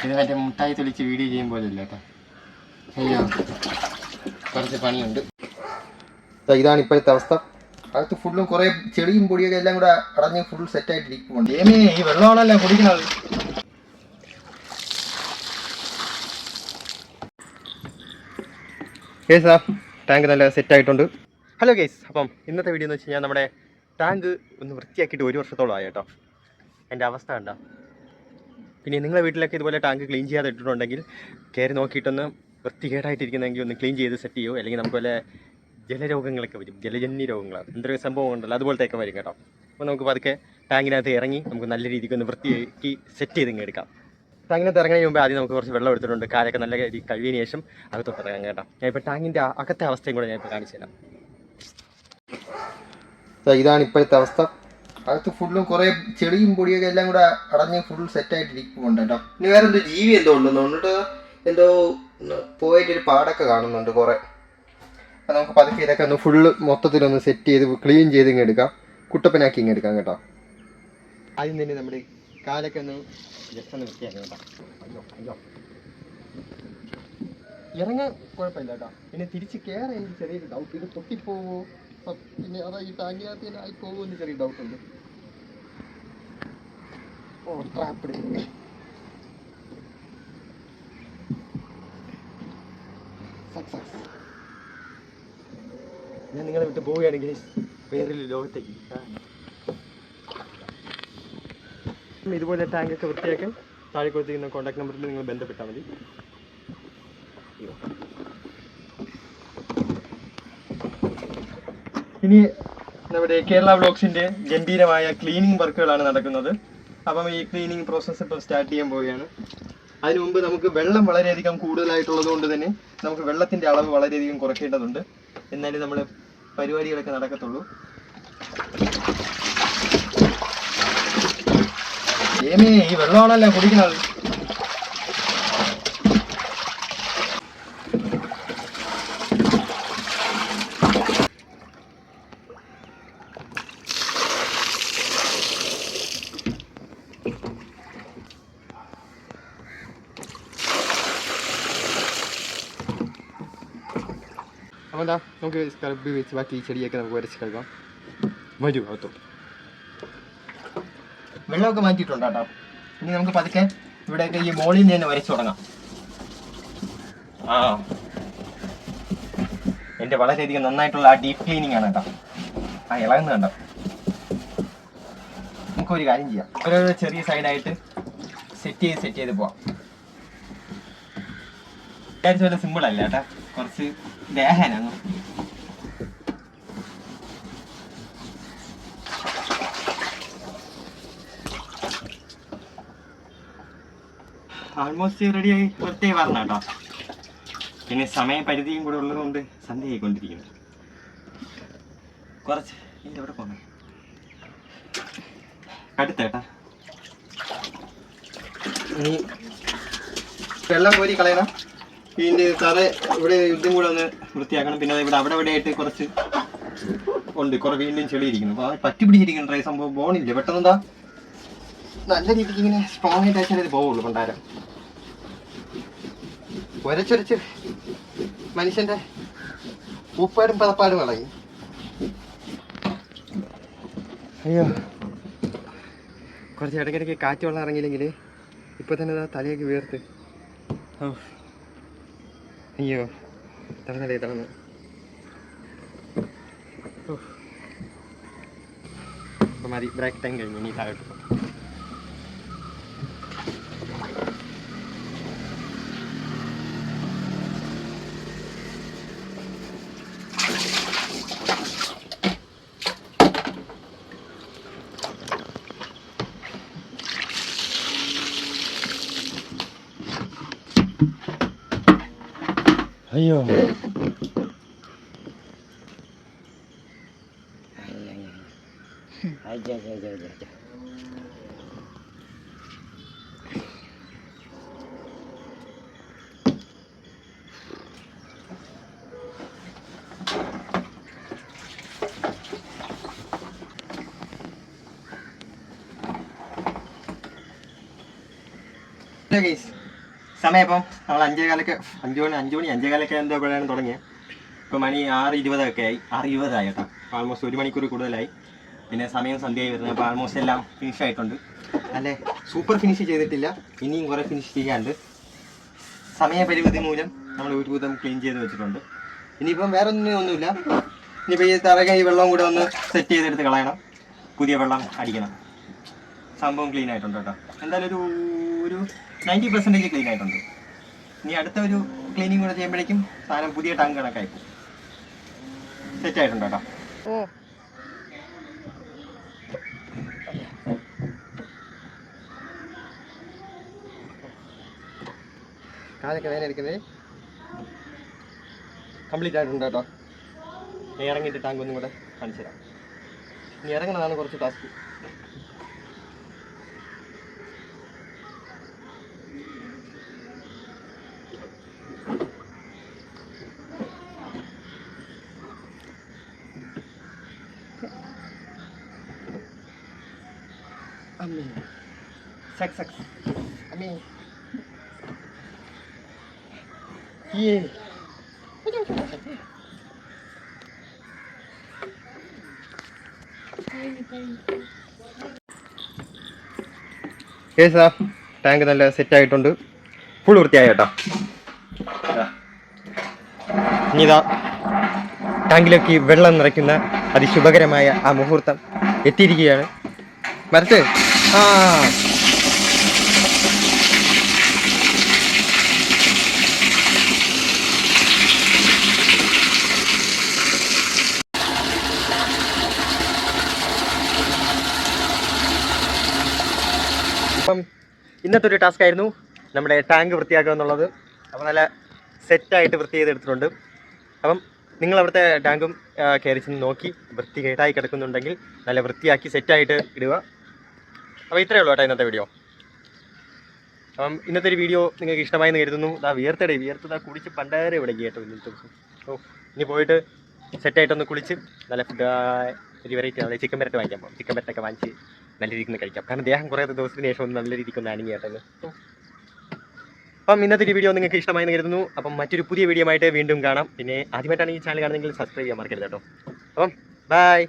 ഇത് മറ്റേ മുട്ടായി തെളിച്ച് വീഡിയോ ചെയ്യുമ്പോഴല്ല കേട്ടോ. അയ്യോ, കുറച്ച് പണിയുണ്ട്. ഇതാണ് ഇപ്പോഴത്തെ അവസ്ഥ. അകത്ത് ഫുള്ളും കുറേ ചെളിയും പൊടിയൊക്കെ എല്ലാം കൂടെ അടഞ്ഞ് ഫുൾ സെറ്റായിട്ടിരിക്കുന്നുണ്ട്. ഈ വെള്ളമാണല്ലോ കുടിക്കുന്നത്. കേസ് ടാങ്ക് നല്ല സെറ്റായിട്ടുണ്ട്. ഹലോ കേസ്, അപ്പം ഇന്നത്തെ വീഡിയോ എന്ന് വെച്ച് കഴിഞ്ഞാൽ നമ്മുടെ ടാങ്ക് ഒന്ന് വൃത്തിയാക്കിയിട്ട് 1 വർഷത്തോളമായി കേട്ടോ. എൻ്റെ അവസ്ഥ കണ്ടോ. പിന്നെ നിങ്ങളുടെ വീട്ടിലൊക്കെ ഇതുപോലെ ടാങ്ക് ക്ലീൻ ചെയ്യാതെ ഇട്ടിട്ടുണ്ടെങ്കിൽ കയറി നോക്കിയിട്ടൊന്ന് വൃത്തികേടായിട്ടിരിക്കുന്നെങ്കിൽ ഒന്ന് ക്ലീൻ ചെയ്ത് സെറ്റ് ചെയ്യുമോ, അല്ലെങ്കിൽ നമുക്ക് പോലെ ജലരോഗങ്ങളൊക്കെ വരും, ജലജന്യ രോഗങ്ങളാണ്, എന്തൊരു സംഭവം ഉണ്ടല്ലോ, അതുപോലത്തെയൊക്കെ വരും കേട്ടോ. അപ്പോൾ നമുക്ക് പതുക്കെ ടാങ്കിനകത്ത് ഇറങ്ങി നമുക്ക് നല്ല രീതിക്ക് ഒന്ന് വൃത്തിയാക്കി സെറ്റ് ചെയ്ത് ഇങ്ങനെ എടുക്കാം. ടാങ്കിനകത്ത് ഇറങ്ങുന്നതിന് മുമ്പ് ആദ്യം നമുക്ക് കുറച്ച് വെള്ളം എടുത്തിട്ടുണ്ട്. കാലൊക്കെ നല്ല രീതിയിൽ കഴുകിയതിന് ശേഷം അകത്തോട്ട് ഇറങ്ങാം കേട്ടോ. ഞാൻ ഇപ്പോൾ ടാങ്കിൻ്റെ അകത്തെ അവസ്ഥയും കൂടെ ഞാൻ ഇപ്പോൾ കാണിച്ചു തരാം. ഇതാണ് ഇപ്പോഴത്തെ അവസ്ഥ. അകത്ത് ഫുള്ളും കുറേ ചെളിയും പൊടിയൊക്കെ എല്ലാം കൂടെ അടഞ്ഞ് ഫുൾ സെറ്റായിട്ടിരിക്കുന്നുണ്ട് കേട്ടോ. ഇനി വേറെ എന്തോ ജീവി എന്തോ ഉണ്ടെന്ന് തോന്നിട്ട് എന്തോ പോയിട്ടൊരു പാടൊക്കെ കാണുന്നുണ്ട് കുറേ. അപ്പം നമുക്ക് പതുക്കെ ഇതൊക്കെ ഒന്ന് ഫുള്ള് മൊത്തത്തിലൊന്ന് സെറ്റ് ചെയ്ത് ക്ലീൻ ചെയ്ത് ഇങ്ങനെ എടുക്കാം, കുട്ടപ്പനാക്കി ഇങ്ങനെ എടുക്കാം കേട്ടോ. ആദ്യം തന്നെ നമ്മുടെ കാലൊക്കെ ഒന്ന് ജസ്റ്റ് ഒന്ന് വൃത്തിയാക്കാം കേട്ടോ. അയ്യോ ഇറങ്ങാൻ കുഴപ്പമില്ല കേട്ടോ. പിന്നെ തിരിച്ച് കയറാൻ എനിക്ക് ചെറിയൊരു ഡൗട്ട്, ഇത് പൊട്ടിപ്പോവോ, പിന്നെ അതാ ഈ ടാങ്കിനകത്ത് തന്നെ ആയിപ്പോവോ എന്ന് ചെറിയ ഡൗട്ടുണ്ട്. ഓ ട്രാപ്പിഡ്. സക്സസ്. ഞാൻ നിങ്ങളെ വിട്ട് പോവുകയാണെങ്കിൽ വേറൊരു ലോകത്തേക്ക്. ഇതുപോലെ ടാങ്കൊക്കെ വൃത്തിയാക്കാൻ താഴെ കൊടുത്തിരിക്കുന്ന കോൺടാക്ട് നമ്പറിൽ നിങ്ങൾ ബന്ധപ്പെട്ടാൽ മതി. ഇനി നമ്മുടെ കേരള വ്ലോഗ്സിൻ്റെ ഗംഭീരമായ ക്ലീനിങ് വർക്കുകളാണ് നടക്കുന്നത്. അപ്പം ഈ ക്ലീനിങ് പ്രോസസ്സ് ഇപ്പോൾ സ്റ്റാർട്ട് ചെയ്യാൻ പോവുകയാണ്. അതിനു മുമ്പ് നമുക്ക് വെള്ളം വളരെയധികം കൂടുതലായിട്ടുള്ളത് കൊണ്ട് തന്നെ നമുക്ക് വെള്ളത്തിൻ്റെ അളവ് വളരെയധികം കുറയ്ക്കേണ്ടതുണ്ട്. എന്നാലും നമ്മൾ പരിപാടികളൊക്കെ നടക്കത്തുള്ളൂ. ഈ വെള്ളമാണല്ലോ കുടിക്കുന്നത്. അപ്പോൾ എന്താ നമുക്ക് സ്ക്രബ് വെച്ച് ബാക്കി ഈ ചെടിയൊക്കെ നമുക്ക് വരച്ച് കളയാം. വരൂ അകത്തോ. വെള്ളമൊക്കെ മാറ്റിയിട്ടുണ്ട് കേട്ടോ. ഇനി നമുക്ക് പതുക്കെ ഇവിടെയൊക്കെ ഈ മോളിൽ നിന്ന് തന്നെ വരച്ച് തുടങ്ങാം. എൻ്റെ വളരെയധികം നന്നായിട്ടുള്ള ആ ഡീപ്പ് ക്ലീനിങ് ആണ് കേട്ടോ. ഇളകുന്ന കണ്ടോ. നമുക്കൊരു കാര്യം ചെയ്യാം, ഓരോരോ ചെറിയ സൈഡായിട്ട് സെറ്റ് ചെയ്ത് പോവാം. വിചാരിച്ച പോലെ സിമ്പിൾ അല്ല കേട്ടോ, കുറച്ച് ദേഹനാണ്. ആൾമോസ്റ്റ് റെഡിയായി വൃത്തിയായി പറഞ്ഞ കേട്ടോ. പിന്നെ സമയപരിധിയും കൂടെ ഉള്ളതുകൊണ്ട് സന്ധ്യ ആയിക്കൊണ്ടിരിക്കുന്നു. കുറച്ച് ഇതിൻ്റെ അവിടെ പോകണം അടുത്ത കേട്ടാ. ഇനി വെള്ളം കോരി കളയണം. ഇതിൻ്റെ തറ ഇവിടെ ഇതും കൂടെ ഒന്ന് വൃത്തിയാക്കണം. പിന്നെ ഇവിടെ അവിടെ ആയിട്ട് കുറച്ച് ഉണ്ട്, കുറെ വീണ്ടും ചെളിയിരിക്കുന്നു. അപ്പോൾ പറ്റി പിടിച്ചിരിക്കുന്ന ഡ്രൈ സംഭവം പോകണില്ല പെട്ടെന്ന്. എന്താ നല്ല രീതിക്ക് ഇങ്ങനെ സ്ട്രോങ് ആയിട്ട് അയച്ചാലേ ഇത് പോവുള്ളൂ. കൊണ്ടാരം ഒരച്ചൊരച്ച് മനുഷ്യൻ്റെ ഉപ്പാടും പതപ്പാടും കളയും. അയ്യോ, കുറച്ച് ഇടയ്ക്കിടയ്ക്ക് കാറ്റ് വെള്ളം ഇറങ്ങിയില്ലെങ്കിൽ ഇപ്പോൾ തന്നെ തലയൊക്കെ വീർത്ത്. അയ്യോ തളർന്നു. അപ്പോൾ മതി, ബ്രേക്ക് ടൈം കഴിഞ്ഞു. ഇനി താഴോട്ട് അയ്യോ സമയം ഇപ്പം നമ്മൾ 5:15 എന്തോപ്പോഴാണ് തുടങ്ങിയത്. ഇപ്പോൾ മണി 6:20 ആയി. 6:20 കേട്ടോ. ആൾമോസ്റ്റ് 1 മണിക്കൂർ കൂടുതലായി. പിന്നെ സമയം സന്ധ്യയായി വരുന്നത്. അപ്പോൾ ആൾമോസ്റ്റ് എല്ലാം ഫിനിഷ് ആയിട്ടുണ്ട്. അല്ലേ, സൂപ്പർ ഫിനിഷ് ചെയ്തിട്ടില്ല, ഇനിയും കുറേ ഫിനിഷ് ചെയ്യാണ്ട്. സമയപരിമിതി മൂലം നമ്മൾ ഒരുവിധം ക്ലീൻ ചെയ്ത് വെച്ചിട്ടുണ്ട്. ഇനിയിപ്പം വേറെ ഒന്നുമില്ല. ഇനിയിപ്പോൾ ഈ തറക ഈ വെള്ളം കൂടെ ഒന്ന് സെറ്റ് ചെയ്തെടുത്ത് കളയണം, പുതിയ വെള്ളം അടിക്കണം. സംഭവം ക്ലീൻ ആയിട്ടുണ്ട് കേട്ടോ. എന്തായാലും ഒരു 90% ക്ലീൻ ആയിട്ടുണ്ട്. ഇനി അടുത്ത ഒരു ക്ലീനിങ് കൂടെ ചെയ്യുമ്പോഴേക്കും സാധനം പുതിയ ടാങ്ക് കണക്കായി പോകും. സെറ്റ് ആയിട്ടുണ്ട് കേട്ടോ. കാലൊക്കെ വേദന എടുക്കുന്നത് കംപ്ലീറ്റ് ആയിട്ടുണ്ട് കേട്ടോ. ഞാൻ ഇറങ്ങിയിട്ട് ടാങ്ക് ഒന്നും കൂടെ കാണിച്ചു തരാം. ഇനി ഇറങ്ങുന്നതാണ് കുറച്ച് task. Amin. Seks. Amin. Iya. കേസാ ടാങ്ക് നല്ല സെറ്റ് ആയിട്ടുണ്ട്. ഫുൾ വൃത്തിയായി കേട്ടോ. ഇനി ഇതാ ടാങ്കിലേക്ക് വെള്ളം നിറയ്ക്കുന്ന അതിശുഭകരമായ ആ മുഹൂർത്തം എത്തിയിരിക്കുകയാണ്. മരത്ത് അപ്പം ഇന്നത്തെ ഒരു ടാസ്ക് ആയിരുന്നു നമ്മുടെ ടാങ്ക് വൃത്തിയാക്കുക എന്നുള്ളത്. അപ്പോൾ നല്ല സെറ്റായിട്ട് വൃത്തി ചെയ്തെടുത്തിട്ടുണ്ട്. അപ്പം നിങ്ങൾ അവിടുത്തെ ടാങ്കും കയറി ചെന്ന് നോക്കി വൃത്തികേടായി കിടക്കുന്നുണ്ടെങ്കിൽ നല്ല വൃത്തിയാക്കി സെറ്റായിട്ട് ഇടുക. അപ്പോൾ ഇത്രയേ ഉള്ളൂ കേട്ടോ ഇന്നത്തെ വീഡിയോ. അപ്പം ഇന്നത്തെ ഒരു വീഡിയോ നിങ്ങൾക്ക് ഇഷ്ടമായെന്ന് കരുതുന്നു. വിയർത്തതാ കുടിച്ച് പണ്ടേറെ ഇവിടെ കേട്ടോ ഇന്നത്തെ ദിവസം. ഇനി പോയിട്ട് സെറ്റായിട്ടൊന്ന് കുളിച്ച് നല്ല ഫുഡ് ഒരു വെറൈറ്റി നമ്മൾ ചിക്കൻ പെരട്ട് വാങ്ങിക്കാൻ പോകും. ചിക്കൻ പെരട്ടൊക്കെ വാങ്ങിച്ച് നല്ല രീതിയിൽ നിന്ന് കഴിക്കാം. കാരണം ദേഹം കുറേ ദിവസത്തിന് ശേഷം ഒന്ന് നല്ല രീതിക്ക് ഒന്ന് അനങ്ങി കേട്ടത്. അപ്പം ഇന്നത്തെ ഒരു വീഡിയോ നിങ്ങൾക്ക് ഇഷ്ടമായെന്ന് കരുതുന്നു. അപ്പം മറ്റൊരു പുതിയ വീഡിയോ ആയിട്ട് വീണ്ടും കാണാം. പിന്നെ ആദ്യമായിട്ടാണ് ഈ ചാനൽ കാണുന്നതെങ്കിൽ സബ്സ്ക്രൈബ് ചെയ്യാൻ മറക്കരുത് കേട്ടോ. അപ്പം ബൈ.